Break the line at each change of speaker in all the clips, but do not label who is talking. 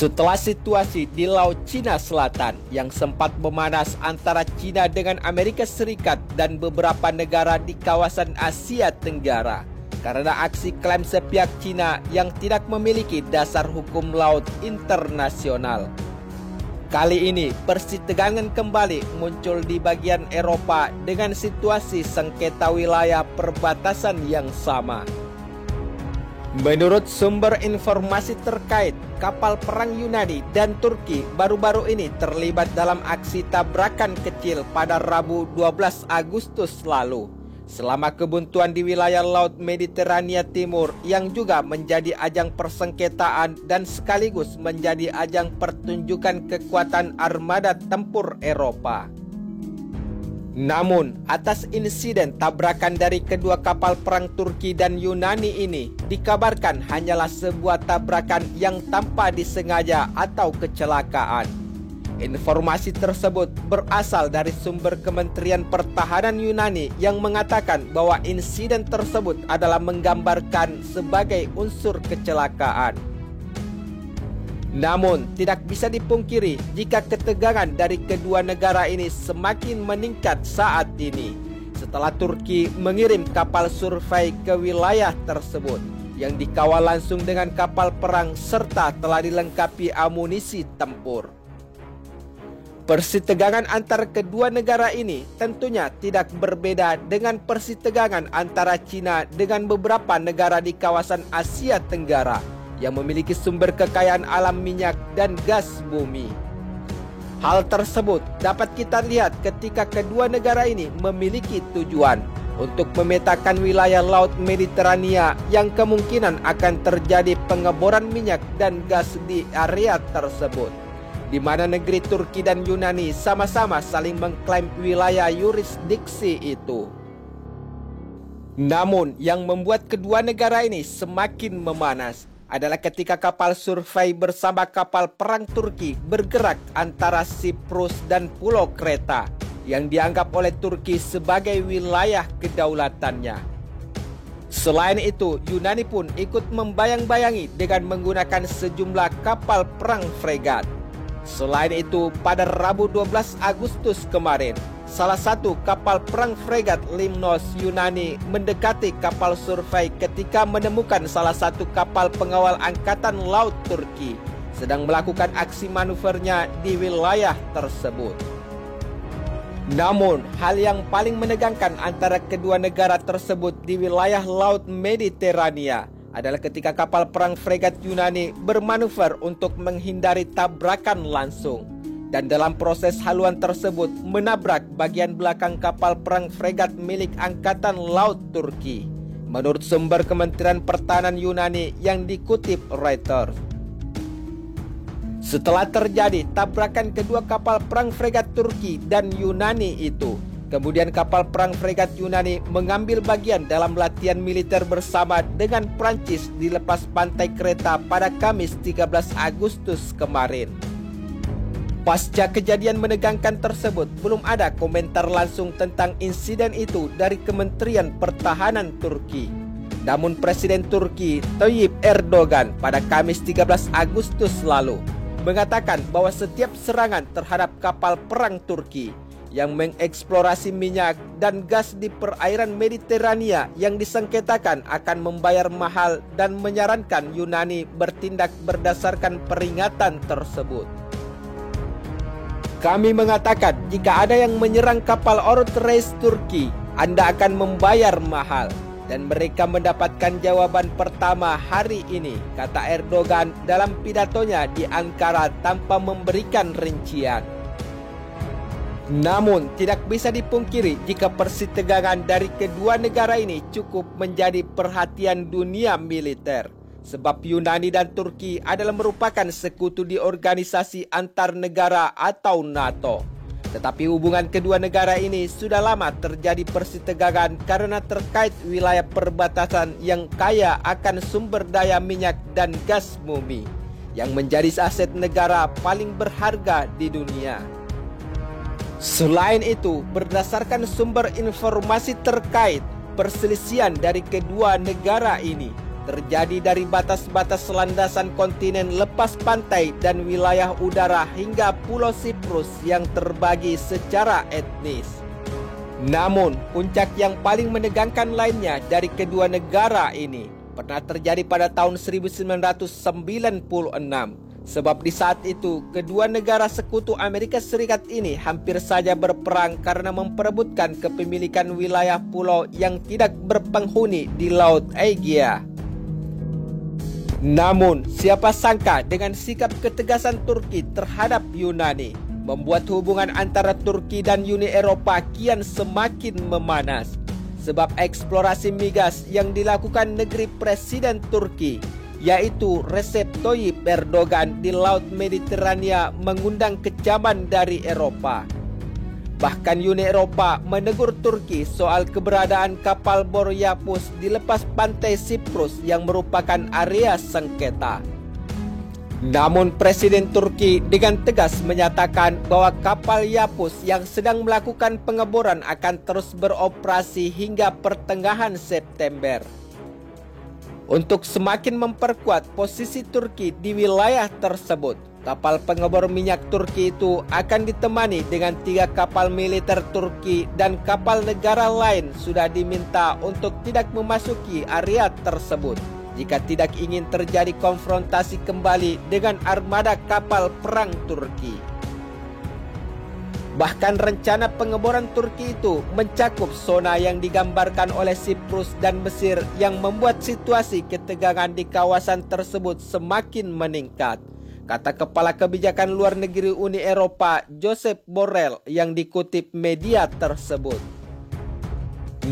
Setelah situasi di Laut Cina Selatan yang sempat memanas antara Cina dengan Amerika Serikat dan beberapa negara di kawasan Asia Tenggara karena aksi klaim sepihak Cina yang tidak memiliki dasar hukum laut internasional. Kali ini persitegangan kembali muncul di bagian Eropa dengan situasi sengketa wilayah perbatasan yang sama. Menurut sumber informasi terkait, kapal perang Yunani dan Turki baru-baru ini terlibat dalam aksi tabrakan kecil pada Rabu 12 Agustus lalu. Selama kebuntuan di wilayah Laut Mediterania Timur yang juga menjadi ajang persengketaan dan sekaligus menjadi ajang pertunjukan kekuatan armada tempur Eropa. Namun, atas insiden tabrakan dari kedua kapal perang Turki dan Yunani ini dikabarkan hanyalah sebuah tabrakan yang tanpa disengaja atau kecelakaan. Informasi tersebut berasal dari sumber Kementerian Pertahanan Yunani yang mengatakan bahwa insiden tersebut adalah menggambarkan sebagai unsur kecelakaan. Namun, tidak bisa dipungkiri jika ketegangan dari kedua negara ini semakin meningkat saat ini setelah Turki mengirim kapal survei ke wilayah tersebut yang dikawal langsung dengan kapal perang serta telah dilengkapi amunisi tempur. Persitegangan antara kedua negara ini tentunya tidak berbeda dengan persitegangan antara Cina dengan beberapa negara di kawasan Asia Tenggara yang memiliki sumber kekayaan alam minyak dan gas bumi. Hal tersebut dapat kita lihat ketika kedua negara ini memiliki tujuan untuk memetakan wilayah Laut Mediterania yang kemungkinan akan terjadi pengeboran minyak dan gas di area tersebut, di mana negeri Turki dan Yunani sama-sama saling mengklaim wilayah yurisdiksi itu. Namun, yang membuat kedua negara ini semakin memanas adalah ketika kapal survei bersama kapal perang Turki bergerak antara Siprus dan Pulau Kreta yang dianggap oleh Turki sebagai wilayah kedaulatannya. Selain itu, Yunani pun ikut membayang-bayangi dengan menggunakan sejumlah kapal perang fregat. Selain itu, pada Rabu 12 Agustus kemarin, salah satu kapal perang fregat Limnos Yunani mendekati kapal survei ketika menemukan salah satu kapal pengawal angkatan laut Turki sedang melakukan aksi manuvernya di wilayah tersebut. Namun, hal yang paling menegangkan antara kedua negara tersebut di wilayah Laut Mediterania adalah ketika kapal perang fregat Yunani bermanuver untuk menghindari tabrakan langsung, dan dalam proses haluan tersebut menabrak bagian belakang kapal perang fregat milik Angkatan Laut Turki, menurut sumber Kementerian Pertahanan Yunani yang dikutip Reuters. Setelah terjadi tabrakan kedua kapal perang fregat Turki dan Yunani itu, kemudian kapal perang fregat Yunani mengambil bagian dalam latihan militer bersama dengan Prancis di lepas pantai Kreta pada Kamis 13 Agustus kemarin. Pasca kejadian menegangkan tersebut, belum ada komentar langsung tentang insiden itu dari Kementerian Pertahanan Turki. Namun Presiden Turki Tayyip Erdogan pada Kamis 13 Agustus lalu mengatakan bahwa setiap serangan terhadap kapal perang Turki yang mengeksplorasi minyak dan gas di perairan Mediterania yang disengketakan akan membayar mahal dan menyarankan Yunani bertindak berdasarkan peringatan tersebut. Kami mengatakan jika ada yang menyerang kapal Orut Reis Turki, Anda akan membayar mahal. Dan mereka mendapatkan jawaban pertama hari ini, kata Erdogan dalam pidatonya di Ankara tanpa memberikan rincian. Namun, tidak bisa dipungkiri jika persitegangan dari kedua negara ini cukup menjadi perhatian dunia militer. Sebab Yunani dan Turki adalah merupakan sekutu di organisasi antar negara atau NATO. Tetapi hubungan kedua negara ini sudah lama terjadi persitegangan karena terkait wilayah perbatasan yang kaya akan sumber daya minyak dan gas bumi, yang menjadi aset negara paling berharga di dunia. Selain itu, berdasarkan sumber informasi terkait perselisihan dari kedua negara ini, terjadi dari batas-batas landasan kontinen lepas pantai dan wilayah udara hingga Pulau Siprus yang terbagi secara etnis. Namun, puncak yang paling menegangkan lainnya dari kedua negara ini pernah terjadi pada tahun 1996. Sebab di saat itu, kedua negara sekutu Amerika Serikat ini hampir saja berperang karena memperebutkan kepemilikan wilayah pulau yang tidak berpenghuni di Laut Aegea. Namun, siapa sangka dengan sikap ketegasan Turki terhadap Yunani, membuat hubungan antara Turki dan Uni Eropa kian semakin memanas. Sebab eksplorasi migas yang dilakukan negeri Presiden Turki, yaitu Recep Tayyip Erdogan di Laut Mediterania mengundang kecaman dari Eropa. Bahkan Uni Eropa menegur Turki soal keberadaan kapal Boryapus di lepas pantai Siprus yang merupakan area sengketa. Namun Presiden Turki dengan tegas menyatakan bahwa kapal Yapus yang sedang melakukan pengeboran akan terus beroperasi hingga pertengahan September. Untuk semakin memperkuat posisi Turki di wilayah tersebut, kapal pengebor minyak Turki itu akan ditemani dengan 3 kapal militer Turki dan kapal negara lain sudah diminta untuk tidak memasuki area tersebut jika tidak ingin terjadi konfrontasi kembali dengan armada kapal perang Turki. Bahkan rencana pengeboran Turki itu mencakup zona yang digambarkan oleh Siprus dan Mesir yang membuat situasi ketegangan di kawasan tersebut semakin meningkat, kata Kepala Kebijakan Luar Negeri Uni Eropa Josep Borrell yang dikutip media tersebut.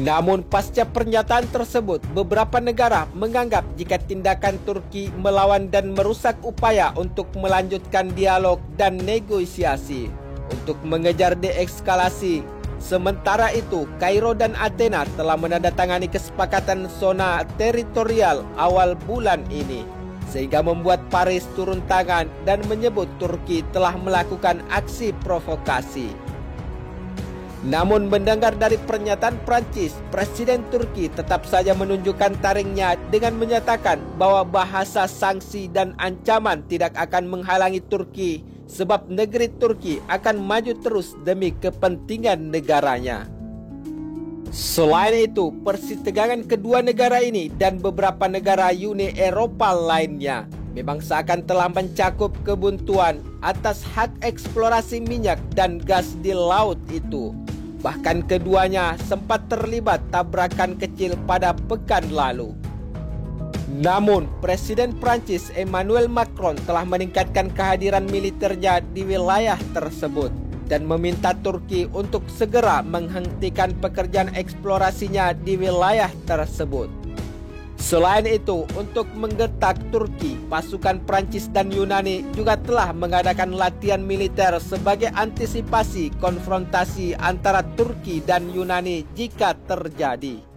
Namun pasca pernyataan tersebut, beberapa negara menganggap jika tindakan Turki melawan dan merusak upaya untuk melanjutkan dialog dan negosiasi untuk mengejar deeskalasi. Sementara itu, Kairo dan Athena telah menandatangani kesepakatan zona teritorial awal bulan ini, sehingga membuat Paris turun tangan dan menyebut Turki telah melakukan aksi provokasi. Namun mendengar dari pernyataan Prancis, Presiden Turki tetap saja menunjukkan taringnya dengan menyatakan bahwa bahasa sanksi dan ancaman tidak akan menghalangi Turki, sebab negeri Turki akan maju terus demi kepentingan negaranya. Selain itu, persitegangan kedua negara ini dan beberapa negara Uni Eropa lainnya memang seakan telah mencakup kebuntuan atas hak eksplorasi minyak dan gas di laut itu. Bahkan keduanya sempat terlibat tabrakan kecil pada pekan lalu. Namun, Presiden Prancis Emmanuel Macron telah meningkatkan kehadiran militernya di wilayah tersebut dan meminta Turki untuk segera menghentikan pekerjaan eksplorasinya di wilayah tersebut. Selain itu, untuk menggetak Turki, pasukan Prancis dan Yunani juga telah mengadakan latihan militer sebagai antisipasi konfrontasi antara Turki dan Yunani jika terjadi.